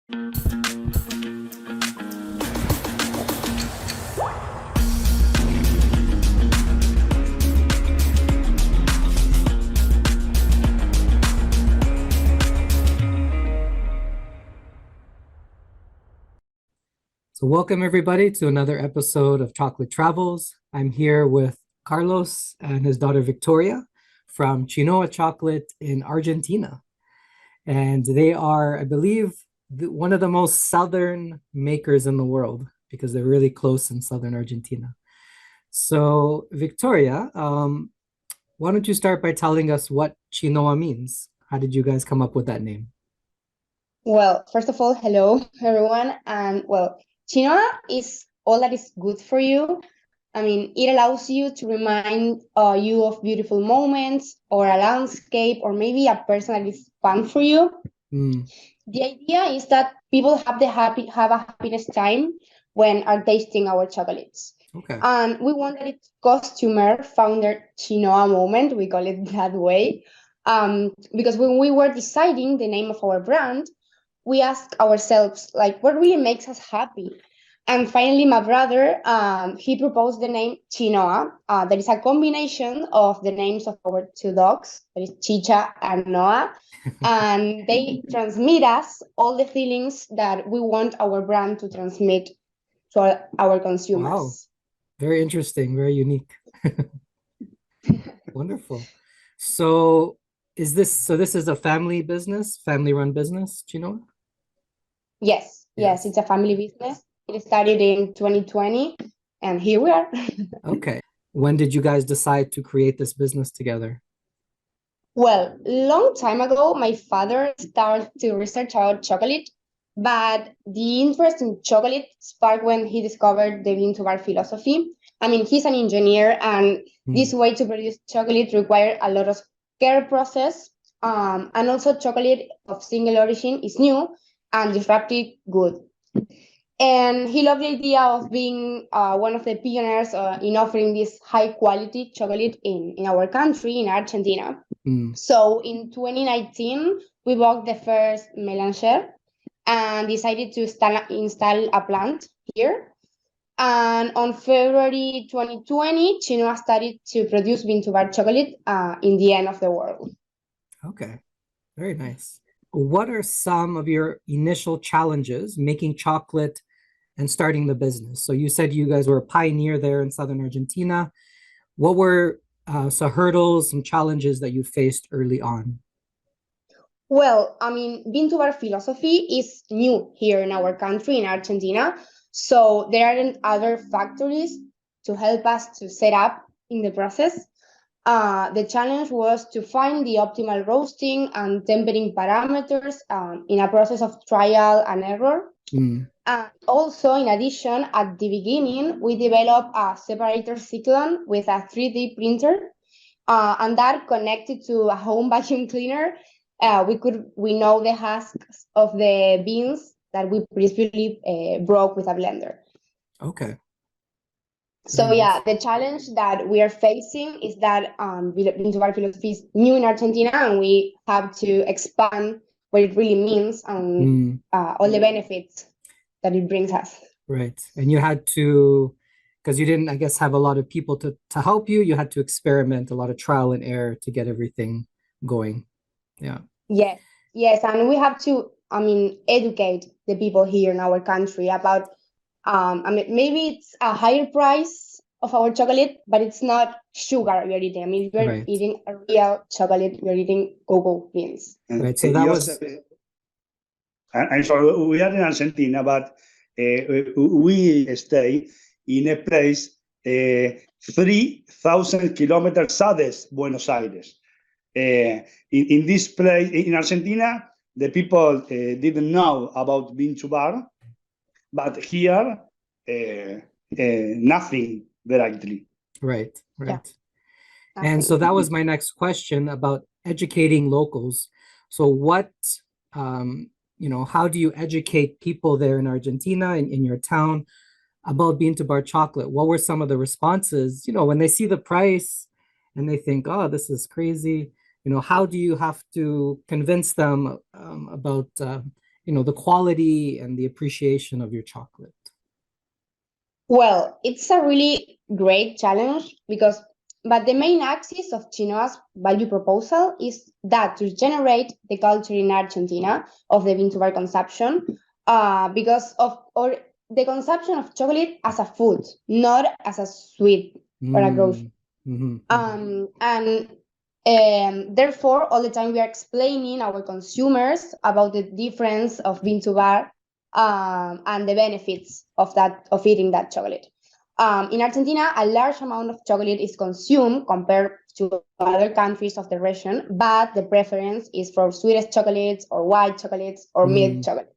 So welcome everybody to another episode of Chocolate Travels. I'm here with Carlos and his daughter Victoria from Chinoa Chocolate in Argentina. And they are, I believe, one of the most southern makers in the world because they're really close in Southern Argentina. So Victoria, why don't you start by telling us what Chinoa means? How did you guys come up with that name? Well, first of all, hello everyone. And well, Chinoa is all that is good for you. I mean, it allows you to remind you of beautiful moments or a landscape or maybe a person that is fun for you. Mm, The idea is that people have a happiness time when are tasting our chocolates. okay. And we wanted it costumer founder Chinoa moment, we call it that way. Because when we were deciding the name of our brand, we asked ourselves, like, what really makes us happy? And finally, my brother, he proposed the name Chinoa. That is a combination of the names of our two dogs, that is Chicha and Noah. And they transmit us all the feelings that we want our brand to transmit to our consumers. Wow. Very interesting, very unique. Wonderful. So this is a family business, family run business, do you know? Yes, it's a family business. It started in 2020, and here we are. Okay. When did you guys decide to create this business together? Well, long time ago, my father started to research about chocolate, but the interest in chocolate sparked when he discovered the bean to bar philosophy. I mean, he's an engineer, and this way to produce chocolate required a lot of care process. And also chocolate of single origin is new and disruptive good. And he loved the idea of being one of the pioneers in offering this high quality chocolate in our country, in Argentina. So in 2019, we bought the first melanger and decided to install a plant here. And on February 2020, Chinoa started to produce bean to bar chocolate in the end of the world. Okay, very nice. What are some of your initial challenges making chocolate and starting the business? So you said you guys were a pioneer there in Southern Argentina. What were some hurdles, some challenges that you faced early on? Well, I mean, bean to bar philosophy is new here in our country, in Argentina. So there aren't other factories to help us to set up in the process. The challenge was to find the optimal roasting and tempering parameters in a process of trial and error. Also, in addition, at the beginning, we developed a separator cyclone with a 3D printer, and that connected to a home vacuum cleaner. We know the husks of the beans that we previously broke with a blender. Okay. So yeah, the challenge that we are facing is that bean to bar philosophy is new in Argentina, and we have to expand what it really means and all the benefits that it brings us. Right. And you had to, because you didn't, I guess, have a lot of people to help you, you had to experiment, a lot of trial and error to get everything going. Yeah. Yes. And we have to, I mean, educate the people here in our country about, I mean, maybe it's a higher price of our chocolate, but it's not sugar you're eating. I mean, you're eating a real chocolate, you're eating cocoa beans. Right. So that was... I'm sorry, we are in Argentina, but we stay in a place 3,000 kilometers south Buenos Aires. In this place, in Argentina, the people didn't know about bean to bar, but here, nothing directly. Right. Yeah. And so that was my next question about educating locals. So what, how do you educate people there in Argentina, in your town, about bean to bar chocolate? What were some of the responses, when they see the price and they think, oh, this is crazy? How do you have to convince them about, the quality and the appreciation of your chocolate? Well, it's a really great challenge but the main axis of Chinoa's value proposal is that to generate the culture in Argentina of the bean-to-bar consumption, because of or the consumption of chocolate as a food, not as a sweet or a grocery. And therefore, all the time we are explaining our consumers about the difference of bean-to-bar and the benefits of eating that chocolate. In Argentina, a large amount of chocolate is consumed compared to other countries of the region, but the preference is for sweetest chocolates or white chocolates or milk chocolate,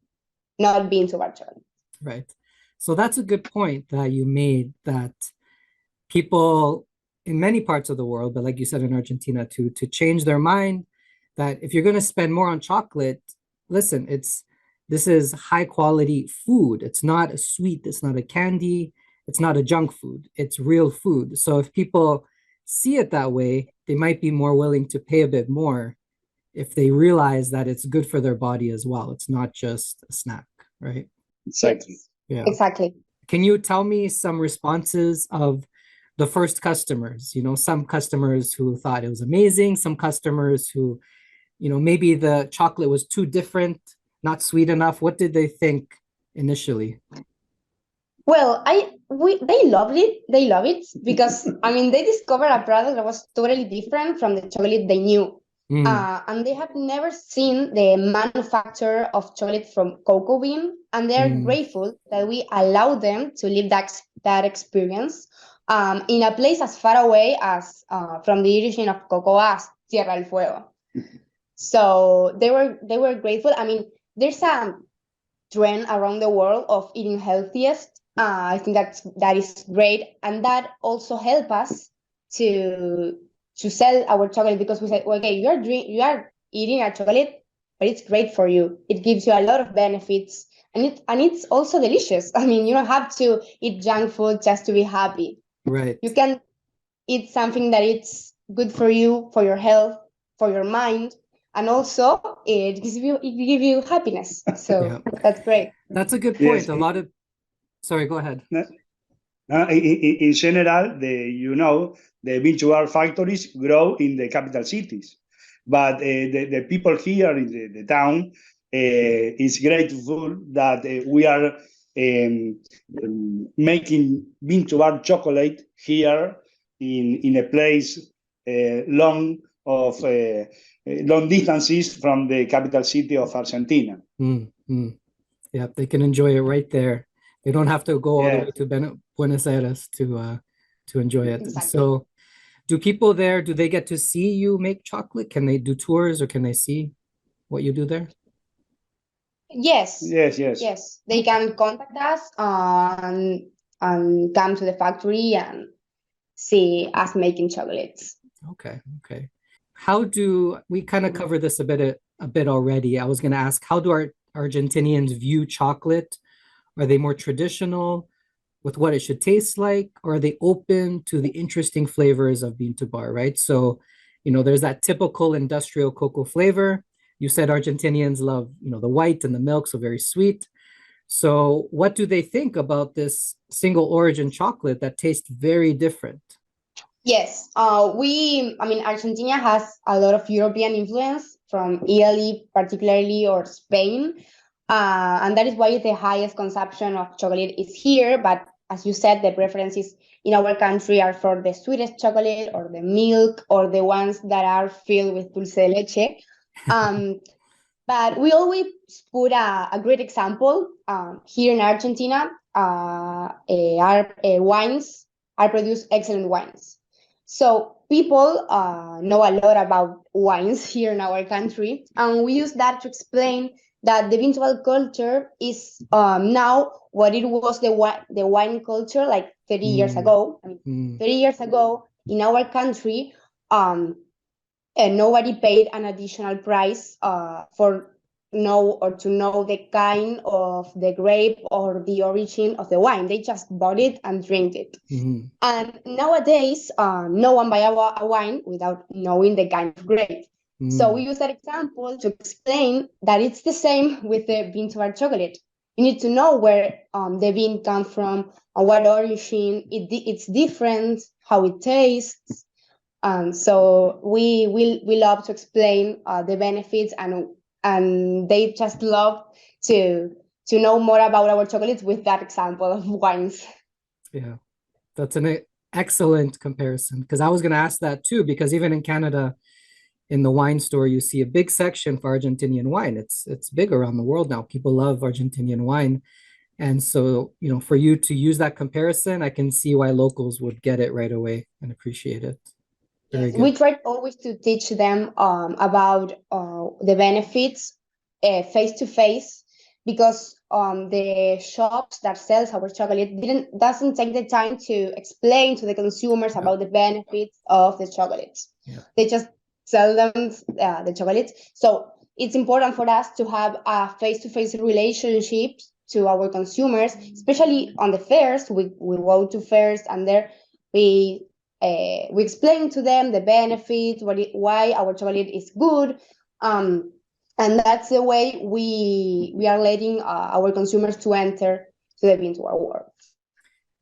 not bean-to-bar chocolate. Right. So that's a good point that you made, that people in many parts of the world, but like you said in Argentina, to change their mind, that if you're going to spend more on chocolate, listen, this is high quality food. It's not a sweet, it's not a candy, it's not a junk food, it's real food. So if people see it that way, they might be more willing to pay a bit more if they realize that it's good for their body as well. It's not just a snack, right? Exactly. Yeah. Exactly. Can you tell me some responses of the first customers? Some customers who thought it was amazing, some customers who, maybe the chocolate was too different, not sweet enough. What did they think initially? Well, they loved it. They love it because they discovered a product that was totally different from the chocolate they knew, and they have never seen the manufacture of chocolate from cocoa bean, and they are grateful that we allow them to live that experience in a place as far away as from the origin of cocoa as Tierra del Fuego. So they were grateful. There's a trend around the world of eating healthiest. I think that is great, and that also help us to sell our chocolate, because we say, okay, you are eating a chocolate, but it's great for you. It gives you a lot of benefits, and it's also delicious. You don't have to eat junk food just to be happy. Right. You can eat something that it's good for you, for your health, for your mind, and also it gives you happiness. So Yeah. that's great. That's a good point. Yes. Sorry, go ahead. In general, the bean-to-bar factories grow in the capital cities, but the people here in the town is grateful that we are making bean-to-bar chocolate here in a place long distances from the capital city of Argentina. Yeah, they can enjoy it right there. They don't have to go all the way to Buenos Aires to enjoy it. Exactly. So do people there, do they get to see you make chocolate? Can they do tours, or can they see what you do there? Yes. Yes. They can contact us and come to the factory and see us making chocolates. Okay. How do we kind of cover this a bit already? I was going to ask, how do our Argentinians view chocolate? Are they more traditional with what it should taste like, or are they open to the interesting flavors of bean-to-bar, right? So, there's that typical industrial cocoa flavor. You said Argentinians love, the white and the milk, so very sweet. So what do they think about this single origin chocolate that tastes very different? Yes, Argentina has a lot of European influence from Italy, particularly, or Spain. And that is why the highest consumption of chocolate is here. But as you said, the preferences in our country are for the sweetest chocolate or the milk or the ones that are filled with dulce de leche. But we always put a great example here in Argentina. Our wines are produced excellent wines. So people know a lot about wines here in our country, and we use that to explain that the bean-to-bar culture is now what it was the wine culture like 30 years ago. 30 years ago in our country, and nobody paid an additional price to know the kind of the grape or the origin of the wine. They just bought it and drink it. And nowadays, no one buy a wine without knowing the kind of grape. So we use that example to explain that it's the same with the bean to bar chocolate. You need to know where the bean comes from, what origin, it's different, how it tastes. So we love to explain the benefits, and they just love to know more about our chocolates with that example of wines. Yeah, that's an excellent comparison, because I was going to ask that too, because even in Canada, in the wine store, you see a big section for Argentinian wine. It's big around the world now. People love Argentinian wine. And so, for you to use that comparison, I can see why locals would get it right away and appreciate it. Very good. We try always to teach them about the benefits face to face, because the shops that sells our chocolate doesn't take the time to explain to the consumers about the benefits of the chocolates. Yeah. They just sell them the chocolates. So it's important for us to have a face-to-face relationship to our consumers, especially on the fairs. We go to fairs, and there we explain to them the benefits, why our chocolate is good, and that's the way we are letting our consumers to enter to the bean to bar world.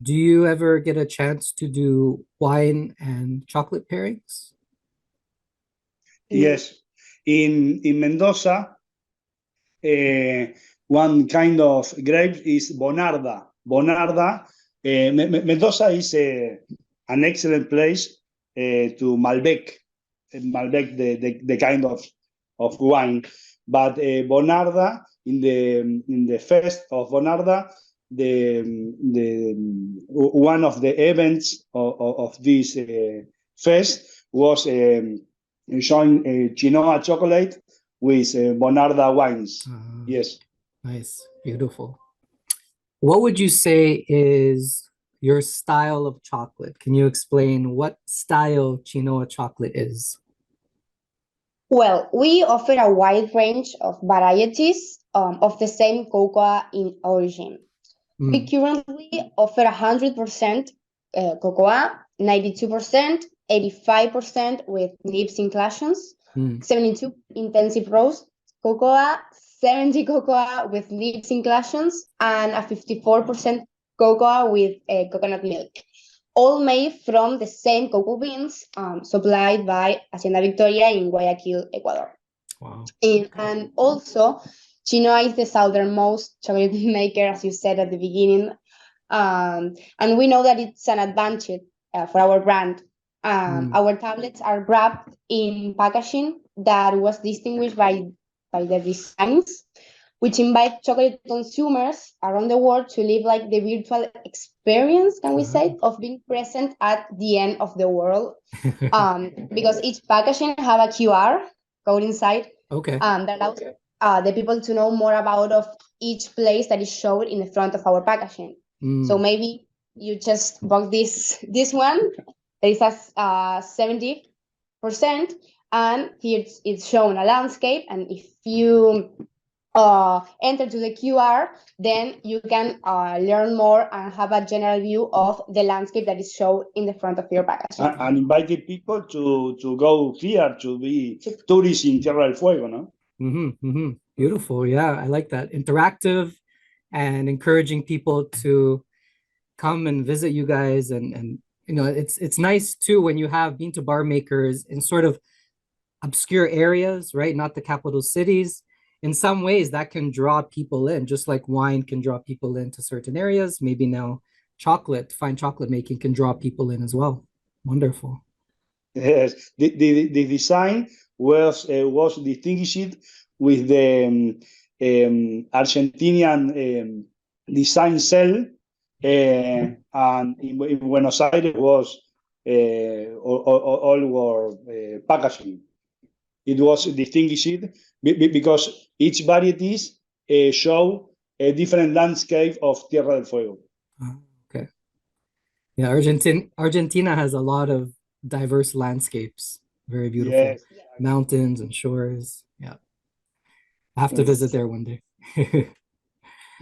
Do you ever get a chance to do wine and chocolate pairings? Yes, in Mendoza, one kind of grape is Bonarda. Mendoza is an excellent place to Malbec, the kind of wine. But Bonarda, in the fest of Bonarda, the one of the events of this fest was showing Chinoa Chocolate with Bonarda wines. Yes. Nice, beautiful. What would you say is your style of chocolate? Can you explain what style Chinoa chocolate is? Well, we offer a wide range of varieties of the same cocoa in origin. We currently offer 100% cocoa, 92%, 85% with nibs inclusions, 72 intensive roast cocoa, 70 cocoa with nibs inclusions, and a 54% cocoa with coconut milk, all made from the same cocoa beans supplied by Hacienda Victoria in Guayaquil, Ecuador. Wow. And also, Chinoa is the southernmost chocolate maker, as you said at the beginning. And we know that it's an advantage for our brand. Our tablets are wrapped in packaging that was distinguished by the designs, which invite chocolate consumers around the world to live like the virtual experience, can we say, of being present at the end of the world. Because each packaging have a QR code inside. Okay. That allows the people to know more about of each place that is shown in the front of our packaging. So maybe you just bought this one. There is a 70%, and here it's shown a landscape. And if you enter to the QR, then you can learn more and have a general view of the landscape that is shown in the front of your packaging. And invited people to go here to be tourists in Tierra del Fuego, no? Beautiful. Yeah, I like that. Interactive and encouraging people to come and visit you guys. And it's nice too when you have bean to bar makers in sort of obscure areas, right? Not the capital cities. In some ways that can draw people in, just like wine can draw people into certain areas. Maybe now fine chocolate making can draw people in as well. Wonderful. Yes, the design was distinguished with the Argentinian design cell, and in Buenos Aires was all were packaging. It was distinguished because each varieties show a different landscape of Tierra del Fuego. Okay. Yeah, Argentina has a lot of diverse landscapes. Very beautiful. Yes. Mountains and shores. Yeah. I have to visit there one day.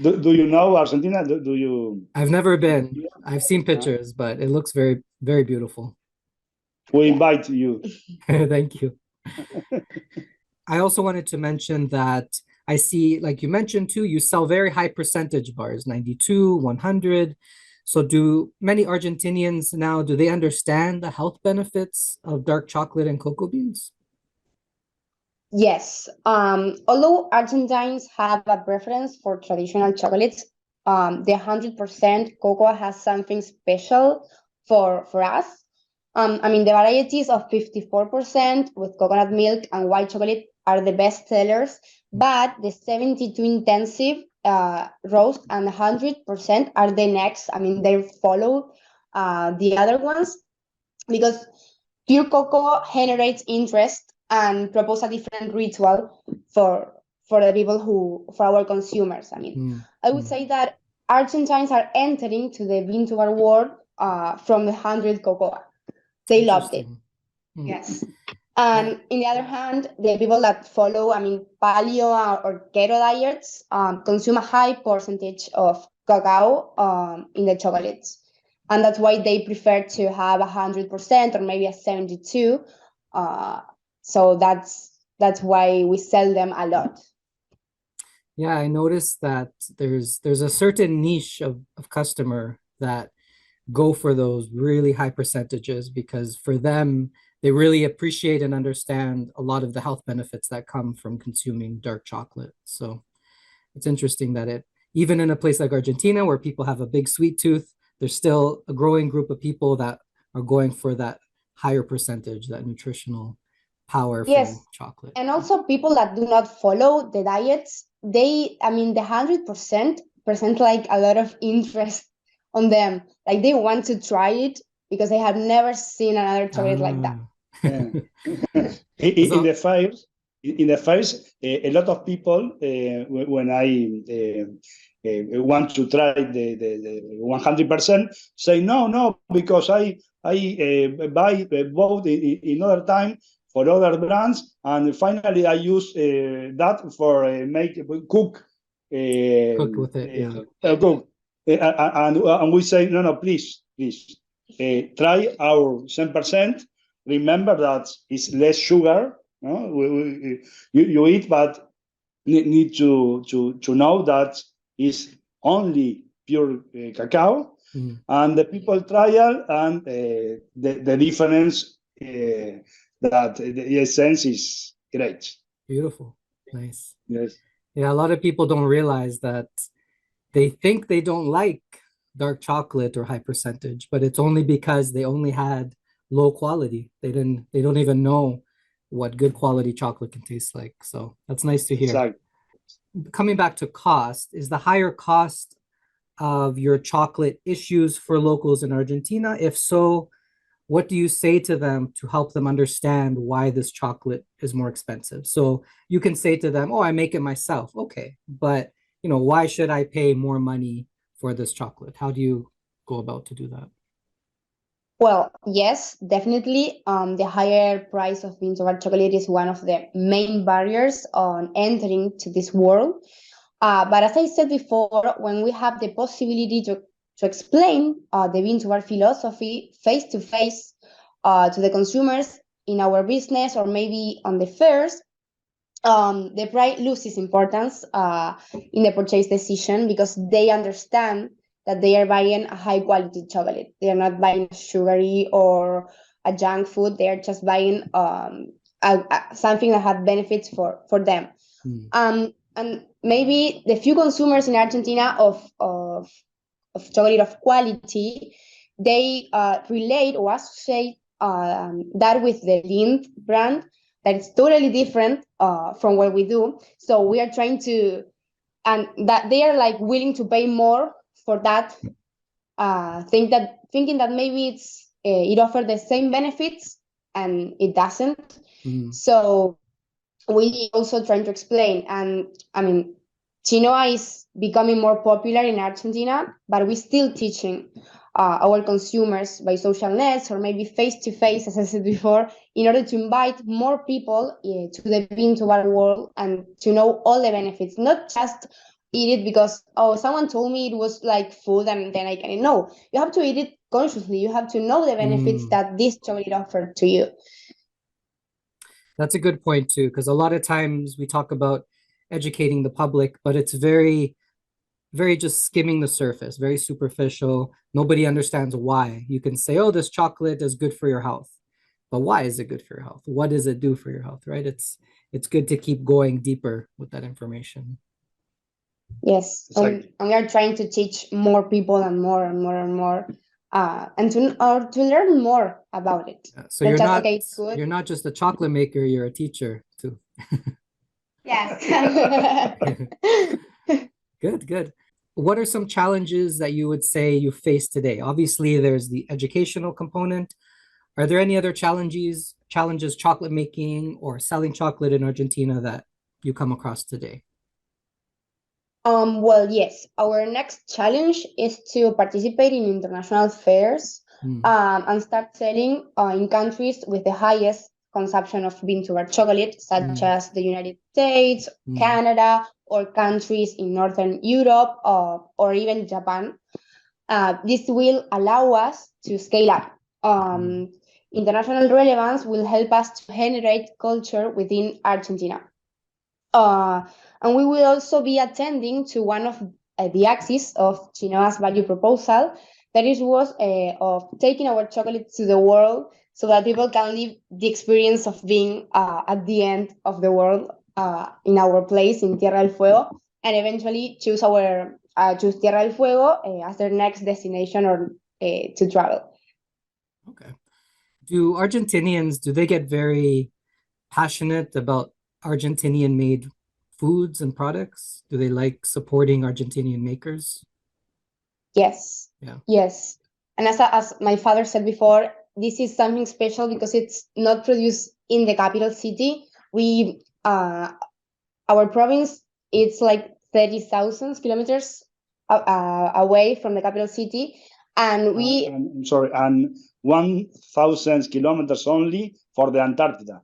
Do you know Argentina? Do you? I've never been. I've seen pictures, but it looks very, very beautiful. We invite you. Thank you. I also wanted to mention that I see, like you mentioned too, you sell very high percentage bars, 92, 100. So do many Argentinians now, do they understand the health benefits of dark chocolate and cocoa beans? Yes. Although Argentines have a preference for traditional chocolates, the 100% cocoa has something special for us. The varieties of 54% with coconut milk and white chocolate are the best sellers, but the 72 intensive roast and 100% are the next. They follow the other ones because pure cocoa generates interest and propose a different ritual for the people for our consumers. I would say that Argentines are entering to the bean to bar world from the 100 cocoa. They loved it. Interesting. Mm. Yes. And in the other hand, the people that follow, paleo or keto diets consume a high percentage of cacao in the chocolates. And that's why they prefer to have 100% or maybe a 72. So that's why we sell them a lot. Yeah, I noticed that there's a certain niche of customer that go for those really high percentages because for them, they really appreciate and understand a lot of the health benefits that come from consuming dark chocolate. So it's interesting that even in a place like Argentina, where people have a big sweet tooth, there's still a growing group of people that are going for that higher percentage, that nutritional power Yes. from chocolate. And also people that do not follow the diets, the 100% present like a lot of interest on them. Like they want to try it because they have never seen another chocolate like that. Yeah. In the fairs, a lot of people, when I want to try the 100%, say no, because I buy both in other time for other brands, and finally I use that for cook with it, yeah. cook. And we say no, please try our 10%. Remember that it's less sugar. No? You eat, but need to know that it's only pure cacao. Mm. And the people trial and the difference that the essence is great. Beautiful. Nice. Yes. Yeah, a lot of people don't realize that they think they don't like dark chocolate or high percentage, but it's only because they only had low quality. They don't even know what good quality chocolate can taste like. So that's nice to hear. Exactly. Coming back to cost, is the higher cost of your chocolate issues for locals in Argentina? If so, what do you say to them to help them understand why this chocolate is more expensive? So you can say to them, oh, I make it myself. Okay, but why should I pay more money for this chocolate? How do you go about to do that? Well, yes, definitely. The higher price of bean to bar chocolate is one of the main barriers on entering to this world. But as I said before, when we have the possibility to explain the bean to bar philosophy face to face to the consumers in our business or maybe on the fairs, the price loses importance in the purchase decision because they understand that they are buying a high quality chocolate. They are not buying sugary or a junk food. They are just buying something that has benefits for them. And maybe the few consumers in Argentina of chocolate of quality, they relate or associate that with the Lindt brand that is totally different from what we do. So we are trying to, and that they are like willing to pay more for that, thinking that maybe it offers the same benefits and it doesn't. So we also trying to explain, and Chinoa is becoming more popular in Argentina, but we're still teaching our consumers by social nets or maybe face to face, as I said before, in order to invite more people to the bean to bar world and to know all the benefits, not just eat it because someone told me it was like food and then I can eat. No, you have to eat it consciously. You have to know the benefits that this chocolate offered to you. That's a good point too, because a lot of times we talk about educating the public, but it's very, very just skimming the surface, very superficial. Nobody understands why. You can say, oh, this chocolate is good for your health. But why is it good for your health? What does it do for your health, right? It's good to keep going deeper with that information. Yes, Exactly. and we are trying to teach more people and more and more and more, and to learn more about it. So Not just okay, it's good. you're not just a chocolate maker, you're a teacher too. Yes. Good, good. What are some challenges that you would say you face today? Obviously, there's the educational component. Are there any other challenges chocolate making or selling chocolate in Argentina that you come across today? Well, yes, our next challenge is to participate in international fairs, Hmm. and start selling in countries with the highest consumption of bean to bar chocolate, such as the United States, Canada, or countries in Northern Europe, or even Japan. This will allow us to scale up. International relevance will help us to generate culture within Argentina. And we will also be attending to one of the axes of Chinoa's value proposal, that is was of taking our chocolate to the world so that people can live the experience of being at the end of the world, in our place in Tierra del Fuego, and eventually choose Tierra del Fuego as their next destination or to travel. Okay. Do Argentinians, do they get very passionate about Argentinian made foods and products? Do they like supporting Argentinian makers? Yes. Yeah. Yes. And as my father said before, this is something special because it's not produced in the capital city. We our province, it's like 30,000 kilometers away from the capital city, and we I'm sorry, and 1,000 kilometers only for the Antarctica.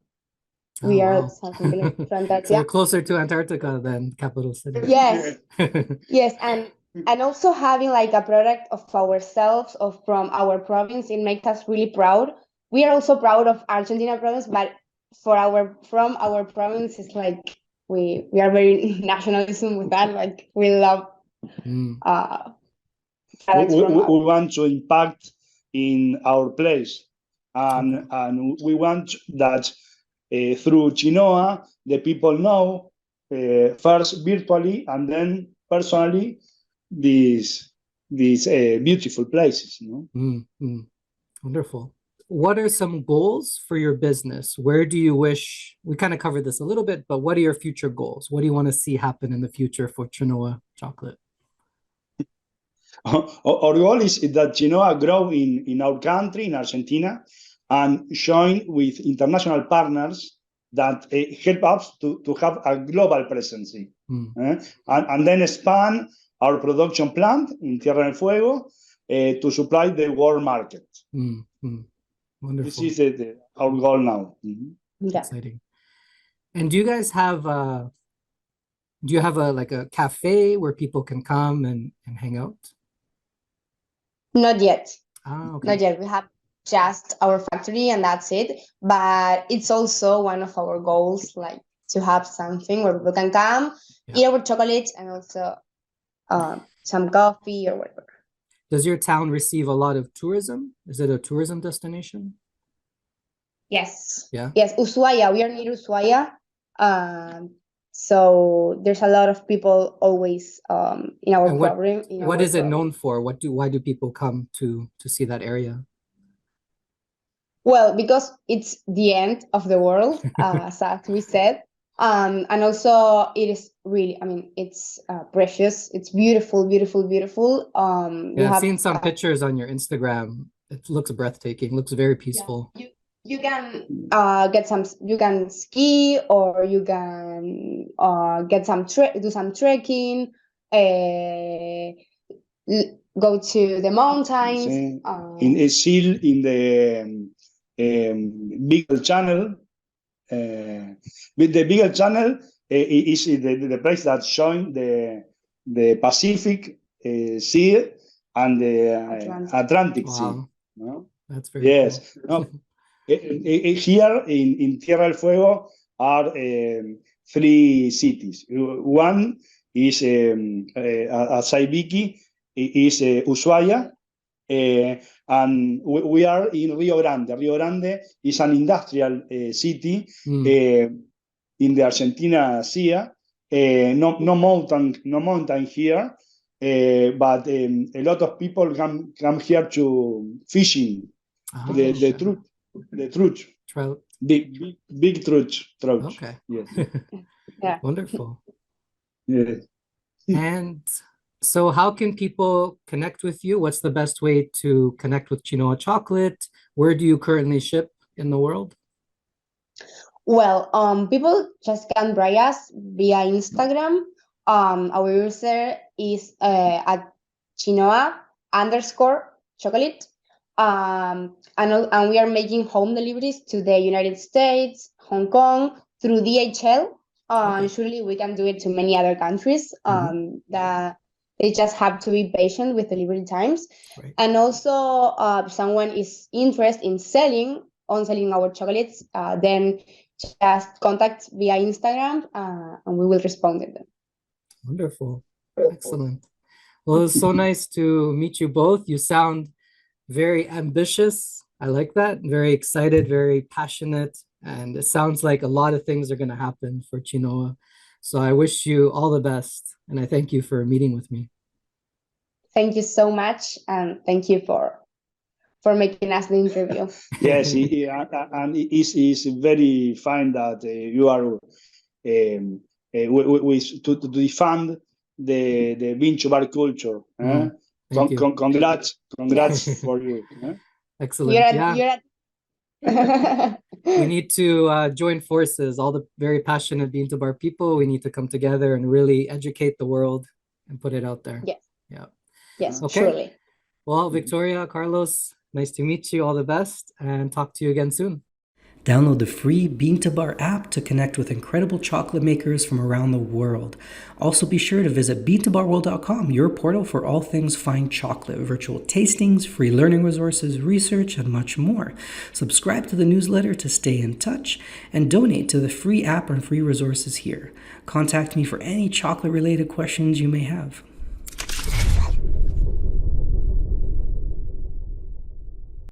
Oh, are wow. 1,000 kilometers from So Antarctica. you're closer to Antarctica than capital city. Yes. Yes, and also having like a product of ourselves, of from our province, it makes us really proud. We are also proud of Argentina province, but from our province, it's like we are very nationalism with that. Like we love products We from our. want to impact in our place, and we want that through Chinoa, the people know first virtually and then personally these beautiful places. You know? Wonderful. What are some goals for your business? Where do you wish, we kind of covered this a little bit, but what are your future goals? What do you want to see happen in the future for Chinoa Chocolate? Our goal is that Chinoa grow in our country, in Argentina, and join with international partners that help us to have a global presence. And then expand our production plant in Tierra del Fuego to supply the world market. Wonderful. This is our goal now. Exciting. And do you guys have like a cafe where people can come and hang out? Not yet. Okay. Not yet. We have just our factory and that's it. But it's also one of our goals, like to have something where people can come, eat our chocolates, and also some coffee or whatever. Does your town receive a lot of tourism? Is it a tourism destination? Yes. Yeah. Yes, Ushuaia. We are near Ushuaia. So there's a lot of people always in our program. What is it known for? Why do people come to see that area? Well, because it's the end of the world, as we said. And also it is really, I mean, it's precious. It's beautiful, beautiful, beautiful. Yeah, I've seen some pictures on your Instagram. It looks breathtaking. Looks very peaceful. Yeah, you can you can ski, or you can do some trekking, go to the mountains. In a seal in the Beagle Channel. With the Beagle Channel is the place that joins the Pacific Sea and the Atlantic Sea. Wow. No? That's very cool. No? Here in Tierra del Fuego are 3 cities. One is Saibiki, is Ushuaia, and we are in Rio Grande. Rio Grande is an industrial city in the Argentina Sea. No mountain here, but a lot of people come here to fishing. The trout. Trout. Big trout. Okay. Yes. Yeah. Wonderful. Yeah. And so how can people connect with you? What's the best way to connect with Chinoa Chocolate? Where do you currently ship in the world? Well, people just can write us via Instagram. Our user is at Chinoa_chocolate. And we are making home deliveries to the United States, Hong Kong, through DHL. Okay. Surely we can do it to many other countries. That they just have to be patient with delivery times. Right. And also, if someone is interested in selling our chocolates, then just contact via Instagram, and we will respond to them. Wonderful. Excellent. Well, it's so nice to meet you both. You sound very ambitious. I like that. Very excited, very passionate. And it sounds like a lot of things are going to happen for Chinoa. So I wish you all the best. And I thank you for meeting with me. Thank you so much. And thank you for making us the interview. Yes, and it's very fine that you are to defend the bean to bar culture. Thank you. Congrats for you. Excellent. We need to join forces. All the very passionate bean to bar people, we need to come together and really educate the world and put it out there. Yes. Yeah. Yes, Okay. surely. Well, Victoria, Carlos, nice to meet you. All the best, and talk to you again soon. Download the free Bean to Bar app to connect with incredible chocolate makers from around the world. Also, be sure to visit beantobarworld.com, your portal for all things fine chocolate, virtual tastings, free learning resources, research, and much more. Subscribe to the newsletter to stay in touch, and donate to the free app and free resources here. Contact me for any chocolate-related questions you may have.